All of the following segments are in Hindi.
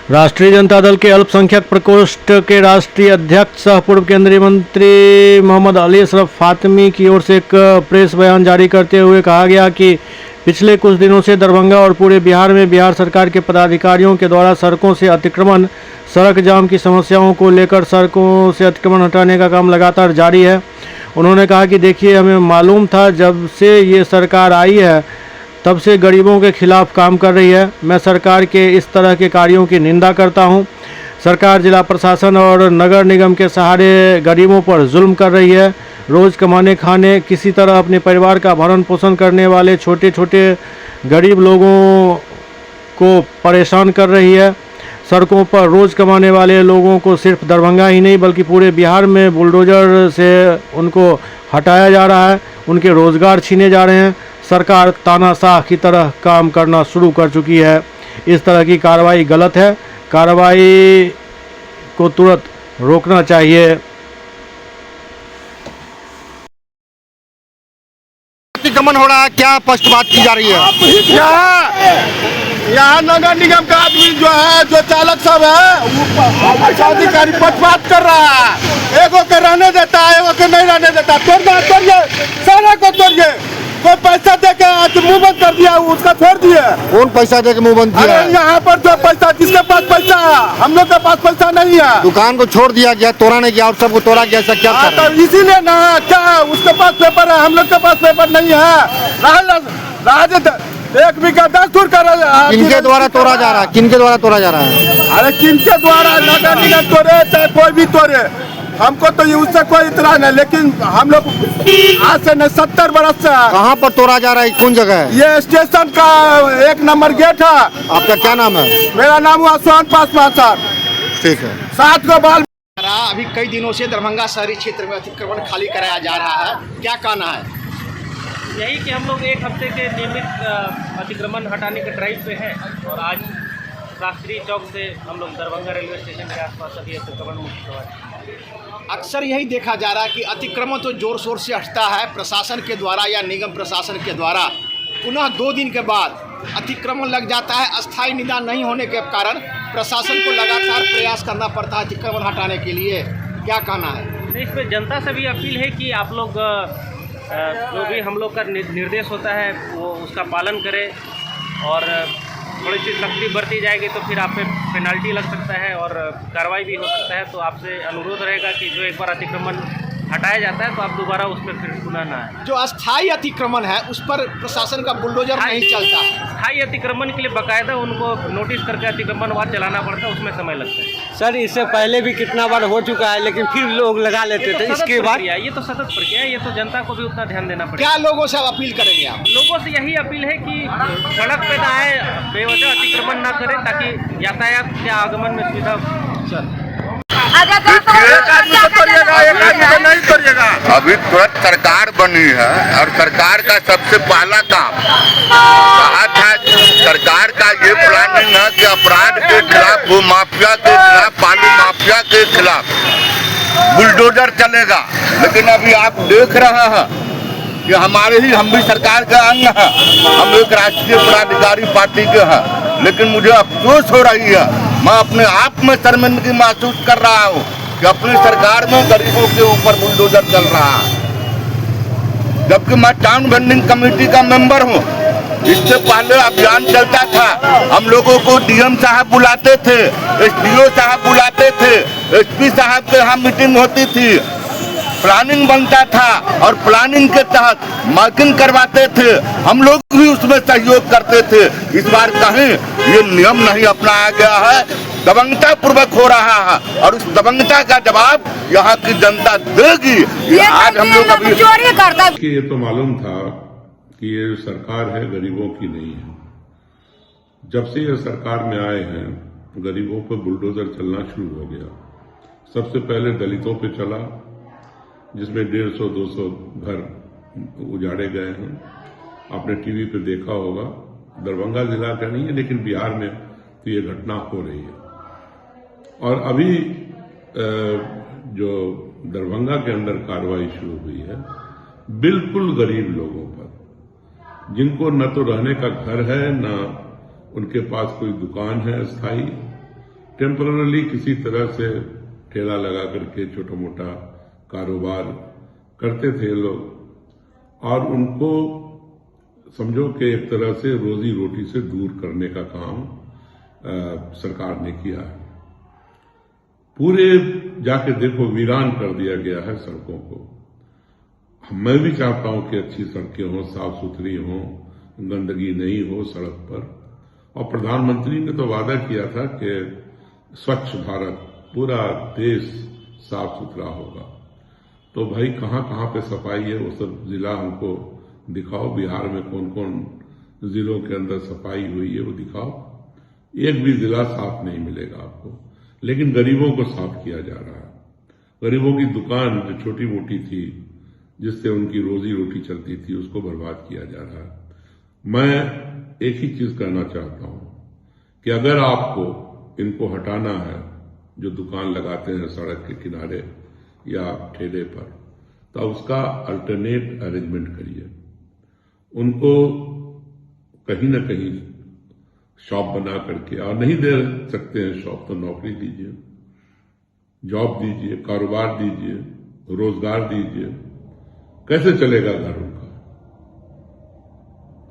राष्ट्रीय जनता दल के अल्पसंख्यक प्रकोष्ठ के राष्ट्रीय अध्यक्ष सह पूर्व केंद्रीय मंत्री मोहम्मद अली अशरफ फातमी की ओर से एक प्रेस बयान जारी करते हुए कहा गया कि पिछले कुछ दिनों से दरभंगा और पूरे बिहार में बिहार सरकार के पदाधिकारियों के द्वारा सड़कों से अतिक्रमण, सड़क जाम की समस्याओं को लेकर सड़कों से अतिक्रमण हटाने का काम लगातार जारी है। उन्होंने कहा कि देखिए, हमें मालूम था जब से ये सरकार आई है तब से गरीबों के खिलाफ काम कर रही है। मैं सरकार के इस तरह के कार्यों की निंदा करता हूं। सरकार जिला प्रशासन और नगर निगम के सहारे गरीबों पर जुल्म कर रही है। रोज़ कमाने खाने किसी तरह अपने परिवार का भरण पोषण करने वाले छोटे छोटे गरीब लोगों को परेशान कर रही है। सड़कों पर रोज़ कमाने वाले लोगों को सिर्फ दरभंगा ही नहीं बल्कि पूरे बिहार में बुलडोजर से उनको हटाया जा रहा है, उनके रोज़गार छीने जा रहे हैं। सरकार तानाशाह की तरह काम करना शुरू कर चुकी है। इस तरह की कार्रवाई गलत है, कार्रवाई को तुरंत रोकना चाहिए। अतिक्रमण हो रहा है, क्या स्पष्ट बात की जा रही है? यहाँ नगर निगम का आदमी जो है, जो चालक सब है, अधिकारी पक्षपात कर रहा है। एगो के रहने देता है, एगो के नहीं रहने देता। तोड़िए, सारा को तोड़िए। कोई पैसा दे के मुंह बंद कर दिया, उसका छोड़ दिए। कौन पैसा दे के मुंह बंद किया? अरे यहाँ पर जो पैसा, जिसके पास पैसा है, हम लोग के पास पैसा नहीं है। दुकान को छोड़ दिया गया, तोड़ा नहीं गया और सबको तोड़ा गया, ऐसा क्या कर रहे हैं? तो इसीलिए ना, क्या है, उसके पास पेपर है, हम लोग के पास पेपर नहीं है। एक बीघा 10 दूर कर। किनके द्वारा तोड़ा जा रहा है? किनके द्वारा तोड़ा जा रहा है? अरे किनके द्वारा? नगर निगम तोड़े चाहे कोई भी तोड़े, हमको तो ये उससे कोई इतराज नहीं। लेकिन हम लोग आज से नहीं 70 बरस से। कहाँ पर तोड़ा जा रहा है? कौन जगह है? ये स्टेशन का 1 नंबर गेट है। आपका क्या नाम है? मेरा नाम हुआ सोहन पासवान सर। ठीक है। 7 को बाल। अभी कई दिनों से दरभंगा शहरी क्षेत्र में अतिक्रमण खाली कराया जा रहा है, क्या कहना है? यही कि हम लोग एक हफ्ते के नियमित अतिक्रमण हटाने के ड्राइव पे हैं और आज राष्ट्रीय चौक से हम लोग दरभंगा रेलवे स्टेशन के आसपास सभी अतिक्रमण मुक्त हुआ है। अक्सर यही देखा जा रहा है कि अतिक्रमण तो जोर शोर से हटता है प्रशासन के द्वारा या निगम प्रशासन के द्वारा, पुनः 2 दिन के बाद अतिक्रमण लग जाता है। अस्थायी निदान नहीं होने के कारण प्रशासन को लगातार प्रयास करना पड़ता है अतिक्रमण हटाने के लिए, क्या कहना है? इस पर जनता से भी अपील है कि आप लोग जो भी हम लोग का निर्देश होता है वो उसका पालन करें और थोड़ी सी सख्ती बरती जाएगी तो फिर आप पे पेनल्टी लग सकता है और कार्रवाई भी हो सकता है। तो आपसे अनुरोध रहेगा कि जो एक बार अतिक्रमण हटाया जाता है तो आप दोबारा उस पर फिर पुनः ना आए। जो अस्थायी अतिक्रमण है उस पर प्रशासन का बुलडोजर नहीं चलता। स्थायी अतिक्रमण के लिए बाकायदा उनको नोटिस करके अतिक्रमण वहाँ चलाना पड़ता है, उसमें समय लगता है। सर, इससे पहले भी कितना बार हो चुका है लेकिन फिर लोग लगा लेते थे। इसके बाद ये तो सतत प्रक्रिया है, ये तो जनता को भी उतना ध्यान देना पड़ेगा। क्या लोगों से आप अपील करेंगे? आप लोगों से यही अपील है कि सड़क पे ना आए, बेवजह अतिक्रमण ना करें ताकि यातायात के आगमन में सुविधा हो। एक आदमी को तोड़िएगा, एक आदमी को नहीं तोड़िएगा। अभी तुरंत सरकार बनी है और सरकार का सबसे पहला काम कहा था, सरकार का ये प्लानिंग है कि अपराध के खिलाफ, भू माफिया के खिलाफ, बालू माफिया के खिलाफ बुलडोजर चलेगा। लेकिन अभी आप देख रहे हैं कि हम भी सरकार का अंग हैं, हम एक राष्ट्रीय पदाधिकारी पार्टी के हैं, लेकिन मुझे अफसोस हो रही है, मैं अपने आप में शर्मिंदगी महसूस कर रहा हूँ कि अपनी सरकार में गरीबों के ऊपर बुलडोजर चल रहा है। जबकि मैं टाउन वेंडिंग कमेटी का मेंबर हूँ। इससे पहले अभियान चलता था, हम लोगों को डीएम साहब बुलाते थे, एसडीओ साहब बुलाते थे, एसपी साहब के यहाँ मीटिंग होती थी, प्लानिंग बनता था और प्लानिंग के तहत मार्किंग करवाते थे, हम लोग भी उसमें सहयोग करते थे। इस बार कहीं ये नियम नहीं अपनाया गया है, दबंगता पूर्वक हो रहा है और उस दबंगता का जवाब यहाँ की जनता देगी। आज हम लोग अभी चोरी करता कि ये तो मालूम था कि ये सरकार है गरीबों की नहीं है। जब से ये सरकार में आए हैं गरीबों पर बुलडोजर चलना शुरू हो गया। सबसे पहले दलितों पे चला, जिसमें 150-200 घर उजाड़े गए हैं। आपने टीवी पे देखा होगा, दरभंगा जिला का नहीं है लेकिन बिहार में तो ये घटना हो रही है। और अभी जो दरभंगा के अंदर कार्रवाई शुरू हुई है बिल्कुल गरीब लोगों पर, जिनको न तो रहने का घर है, न उनके पास कोई दुकान है स्थायी, टेम्पररी किसी तरह से ठेला लगा करके छोटा मोटा कारोबार करते थे लोग, और उनको समझो कि एक तरह से रोजी रोटी से दूर करने का काम सरकार ने किया है। पूरे जाके देखो, वीरान कर दिया गया है सड़कों को। मैं भी चाहता हूं कि अच्छी सड़कें हों, साफ सुथरी हों, गंदगी नहीं हो सड़क पर। और प्रधानमंत्री ने तो वादा किया था कि स्वच्छ भारत, पूरा देश साफ सुथरा होगा। तो भाई कहां कहां पे सफाई है वो सब जिला हमको दिखाओ। बिहार में कौन कौन जिलों के अंदर सफाई हुई है वो दिखाओ। एक भी जिला साफ नहीं मिलेगा आपको, लेकिन गरीबों को साफ किया जा रहा है। गरीबों की दुकान जो छोटी मोटी थी, जिससे उनकी रोजी रोटी चलती थी, उसको बर्बाद किया जा रहा है। मैं एक ही चीज कहना चाहता हूं कि अगर आपको इनको हटाना है, जो दुकान लगाते हैं सड़क के किनारे या ठेले पर, तो उसका अल्टरनेट अरेंजमेंट करिए। उनको कहीं ना कहीं शॉप बना करके, और नहीं दे सकते हैं शॉप तो नौकरी दीजिए, जॉब दीजिए, कारोबार दीजिए, रोजगार दीजिए। कैसे चलेगा घर उनका?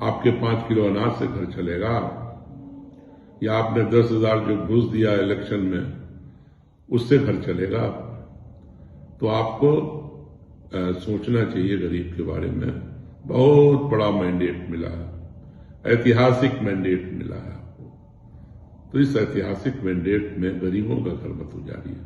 आपके 5 किलो अनाज से घर चलेगा? या आपने 10,000 जो घूस दिया इलेक्शन में, उससे घर चलेगा? तो आपको सोचना चाहिए गरीब के बारे में। बहुत बड़ा मैंडेट मिला है, ऐतिहासिक मैंडेट मिला है आपको। तो इस ऐतिहासिक मैंडेट में गरीबों का घर मत उजाड़िए।